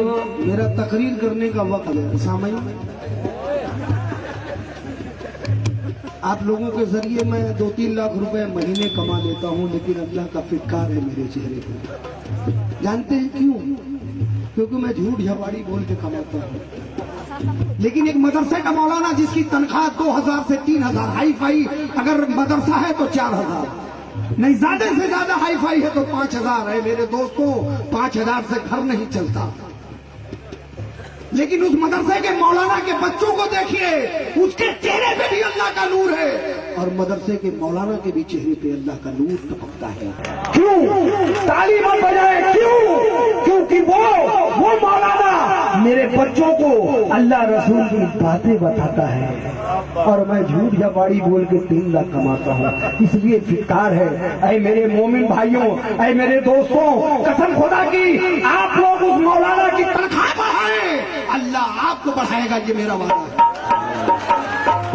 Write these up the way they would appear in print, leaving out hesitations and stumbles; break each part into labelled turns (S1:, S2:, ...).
S1: मेरा तकरीर करने का वक्त है। सामईन, आप लोगों के जरिए मैं 2-3 लाख रुपए महीने कमा लेता हूं, लेकिन अल्लाह का फिटकार है मेरे चेहरे पर। जानते हैं क्यों? क्योंकि मैं झूठ झपाड़ी बोल के कमाता हूं। लेकिन एक मदरसे का मौलाना जिसकी तनख्वाह 2000 से 3000, हाई फाई अगर मदरसा है तो 4000, नहीं ज्यादा से ज्यादा हाई फाई है तो 5000 है। मेरे दोस्तों, 5000 से घर नहीं चलता। लेकिन उस मदरसे के मौलाना के बच्चों को देखिए, उसके चेहरे पे भी अल्लाह का नूर है, और मदरसे के मौलाना के भी चेहरे पे अल्लाह का नूर टपकता है। क्यों? ताली मत बजाए, क्यों? क्योंकि वो मौलाना मेरे बच्चों को अल्लाह रसूल की बातें बताता है, और मैं झूठ झपाड़ी बोल के 3 लाख कमाता हूँ। इसलिए फिटकार है। ऐ मेरे मोमिन भाइयों, ऐ मेरे दोस्तों, कसम खुदा की आप लोग उस मौलाना की तनख्वाह बढ़ाएं, अल्लाह आपको बढ़ाएगा, ये मेरा वादा है।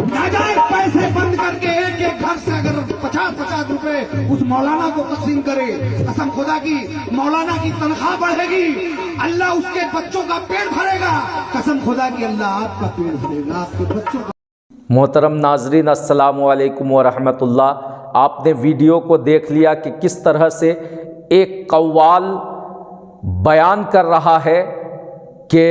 S1: नाजायज पैसे बंद करके एक घर से अगर 50-50 रुपए उस मौलाना को तकसीम करे, कसम खुदा की मौलाना की तनख्वाह बढ़ेगी, अल्लाह उसके बच्चों का पेट भरेगा, कसम खुदा की अल्लाह आपका पेट भरेगा, आपके बच्चों का।
S2: मोहतरम नाजरीन, अस्सलामु अलैकुम व रहमतुल्लाह। आपने वीडियो को देख लिया कि किस तरह से एक कव्वाल बयान कर रहा है कि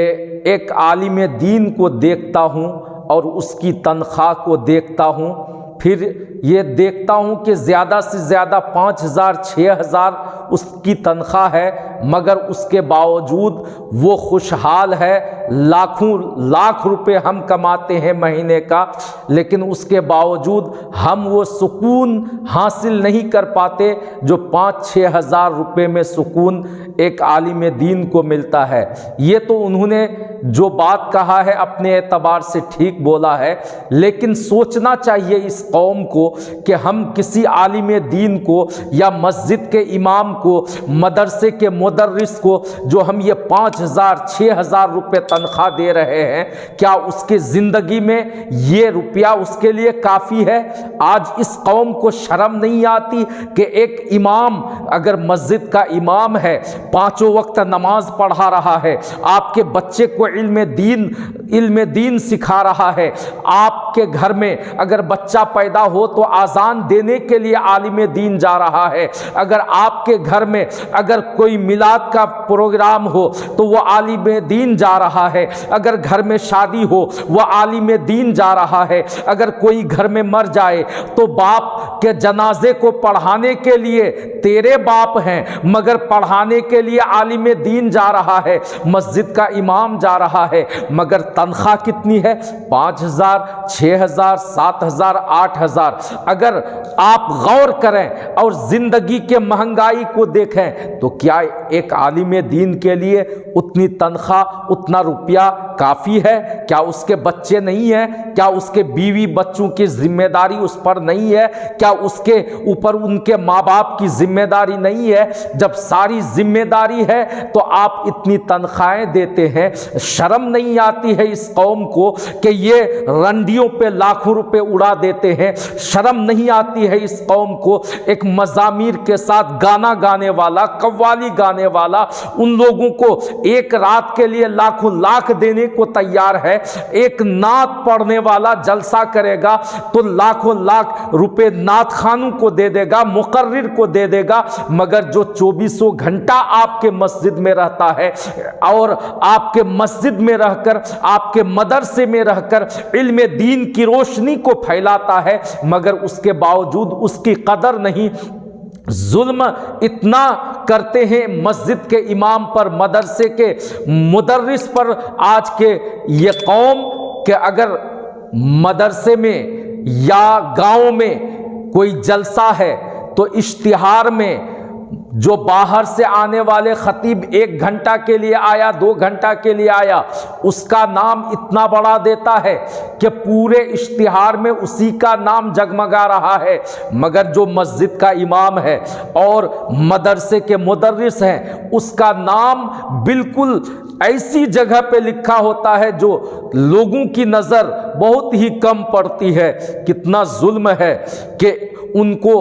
S2: एक आलिम दीन को देखता हूँ और उसकी तनख्वाह को देखता हूँ, फिर ये देखता हूँ कि ज़्यादा से ज़्यादा 5000-6000 उसकी तनख्वाह है, मगर उसके बावजूद वो खुशहाल है। लाखों लाख रुपए हम कमाते हैं महीने का, लेकिन उसके बावजूद हम वो सुकून हासिल नहीं कर पाते जो 5-6 हज़ार रुपये में सुकून एक आलिम दीन को मिलता है। ये तो उन्होंने जो बात कहा है अपने एतबार से ठीक बोला है, लेकिन सोचना चाहिए इस कौम को कि हम किसी आलिम दीन को या मस्जिद के इमाम को, मदरसे के मुदर्रिस को जो हम ये 5000-6000 रुपये तनख्वाह दे रहे हैं, क्या उसके ज़िंदगी में ये रुपया उसके लिए काफ़ी है? आज इस कौम को शर्म नहीं आती कि एक इमाम अगर मस्जिद का इमाम है, 5 वक्त नमाज पढ़ा रहा है, आपके बच्चे को इल्म दीन सिखा रहा है, आपके घर में अगर बच्चा पैदा हो तो आज़ान देने के लिए आलिम दीन जा रहा है, अगर आपके घर में अगर कोई मिलाद का प्रोग्राम हो तो वो आलिम दीन जा रहा है, अगर घर में शादी हो वो आलिम दीन जा रहा है, अगर कोई घर में मर जाए तो बाप के जनाजे को पढ़ाने के लिए तेरे बाप हैं, मगर पढ़ाने के लिए आलिम दीन जा रहा है, मस्जिद का इमाम जा रहा है, मगर तनख्वाह कितनी है? 5000, 6000, 7000, 8000। अगर आप गौर करें और जिंदगी के महंगाई को देखें तो क्या एक आलिम दीन के लिए उतनी तनख्वाह, उतना रुपया काफ़ी है? क्या उसके बच्चे नहीं हैं? क्या उसके बीवी बच्चों की जिम्मेदारी उस पर नहीं है? क्या उसके ऊपर उनके माँ बाप की जिम्मेदारी नहीं है? जब सारी जिम्मेदारी है तो आप इतनी तनख्वाहें देते हैं। शर्म नहीं आती है इस कौम को कि ये रंडियों पे लाखों रुपए उड़ा देते हैं? शर्म नहीं आती है इस कौम को एक मज़ामीर के साथ गाना गाने वाला, कव्वाली गाने वाला, उन लोगों को एक रात के लिए लाखों लाख देने को तैयार है? एक नात पढ़ने वाला जलसा करेगा तो लाखों लाख रुपए नात खानों को दे देगा, मुकर्रिर को दे देगा, मगर जो 24 घंटा आपके मस्जिद में रहता है और आपके मस्जिद में रहकर, आपके मदरसे में रहकर इल्म दीन की रोशनी को फैलाता है, मगर उसके बावजूद उसकी कदर नहीं। जुल्म इतना करते हैं मस्जिद के इमाम पर, मदरसे के मुदर्रिस पर आज के ये कौम, कि अगर मदरसे में या गांव में कोई जलसा है तो इश्तिहार में जो बाहर से आने वाले खतीब 1 घंटा के लिए आया, 2 घंटा के लिए आया, उसका नाम इतना बड़ा देता है कि पूरे इश्तिहार में उसी का नाम जगमगा रहा है, मगर जो मस्जिद का इमाम है और मदरसे के मुदर्रिस हैं उसका नाम बिल्कुल ऐसी जगह पे लिखा होता है जो लोगों की नज़र बहुत ही कम पड़ती है। कितना जुल्म है कि उनको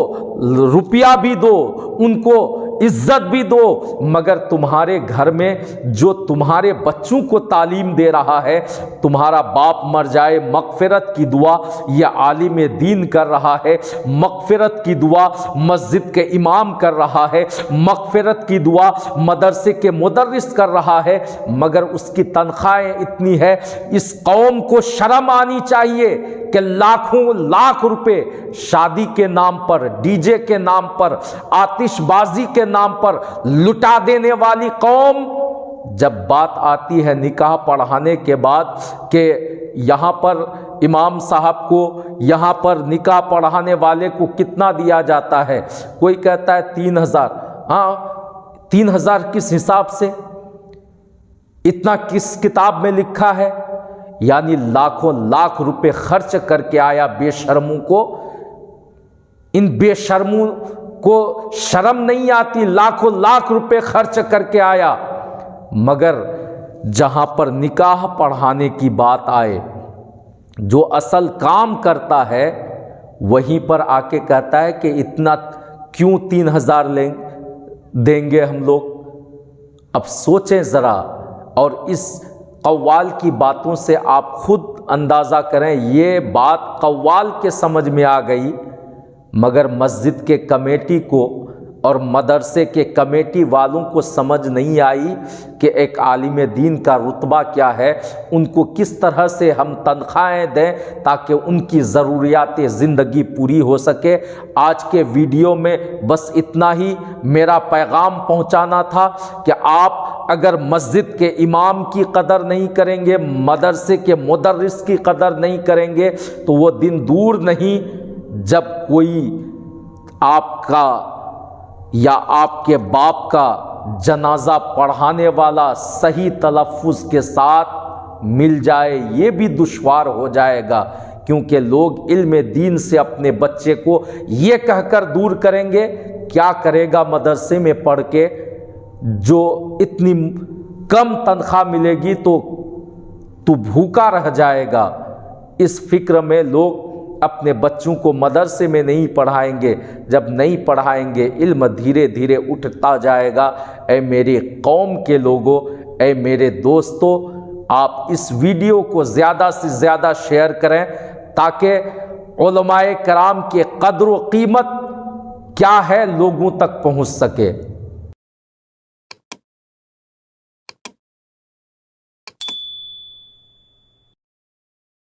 S2: रुपया भी दो, उनको عزت بھی دو، مگر تمہارے گھر میں جو تمہارے بچوں کو تعلیم دے رہا ہے، تمہارا باپ مر جائے مغفرت کی دعا یہ عالم دین کر رہا ہے، مغفرت کی دعا مسجد کے امام کر رہا ہے، مغفرت کی دعا مدرسے کے مدرس کر رہا ہے، مگر اس کی تنخواہیں اتنی ہے۔ اس قوم کو شرم آنی چاہیے کہ لاکھوں لاکھ روپے شادی کے نام پر، ڈی جے کے نام پر، آتش بازی کے نام پر لٹا دینے والی قوم، جب بات آتی ہے نکاح پڑھانے کے بعد کہ یہاں پر امام صاحب کو، یہاں پر نکاح پڑھانے والے کو کتنا دیا جاتا ہے، کوئی کہتا ہے 3000۔ ہاں 3000 کس حساب سے؟ اتنا کس کتاب میں لکھا ہے؟ یعنی لاکھوں لاکھ روپے خرچ کر کے آیا بے شرموں کو۔ ان بے شرموں کو شرم نہیں آتی، لاکھوں لاکھ روپے خرچ کر کے آیا، مگر جہاں پر نکاح پڑھانے کی بات آئے، جو اصل کام کرتا ہے وہیں پر آ کے کہتا ہے کہ اتنا کیوں 3000 دیں گے ہم لوگ۔ اب سوچیں ذرا، اور اس قوال کی باتوں سے آپ خود اندازہ کریں، یہ بات قوال کے سمجھ میں آ گئی، مگر مسجد کے کمیٹی کو اور مدرسے کے کمیٹی والوں کو سمجھ نہیں آئی کہ ایک عالم دین کا رتبہ کیا ہے، ان کو کس طرح سے ہم تنخواہیں دیں تاکہ ان کی ضروریات زندگی پوری ہو سکے۔ آج کے ویڈیو میں بس اتنا ہی میرا پیغام پہنچانا تھا کہ آپ اگر مسجد کے امام کی قدر نہیں کریں گے، مدرسے کے مدرس کی قدر نہیں کریں گے، تو وہ دن دور نہیں جب کوئی آپ کا یا آپ کے باپ کا جنازہ پڑھانے والا صحیح تلفظ کے ساتھ مل جائے، یہ بھی دشوار ہو جائے گا، کیونکہ لوگ علم دین سے اپنے بچے کو یہ کہہ کر دور کریں گے، کیا کرے گا مدرسے میں پڑھ کے، جو اتنی کم تنخواہ ملے گی تو بھوکا رہ جائے گا۔ اس فکر میں لوگ اپنے بچوں کو مدرسے میں نہیں پڑھائیں گے، جب نہیں پڑھائیں گے علم دھیرے دھیرے اٹھتا جائے گا۔ اے میری قوم کے لوگوں، اے میرے دوستو، آپ اس ویڈیو کو زیادہ سے زیادہ شیئر کریں تاکہ علماء کرام کی قدر و قیمت کیا ہے لوگوں تک پہنچ سکے۔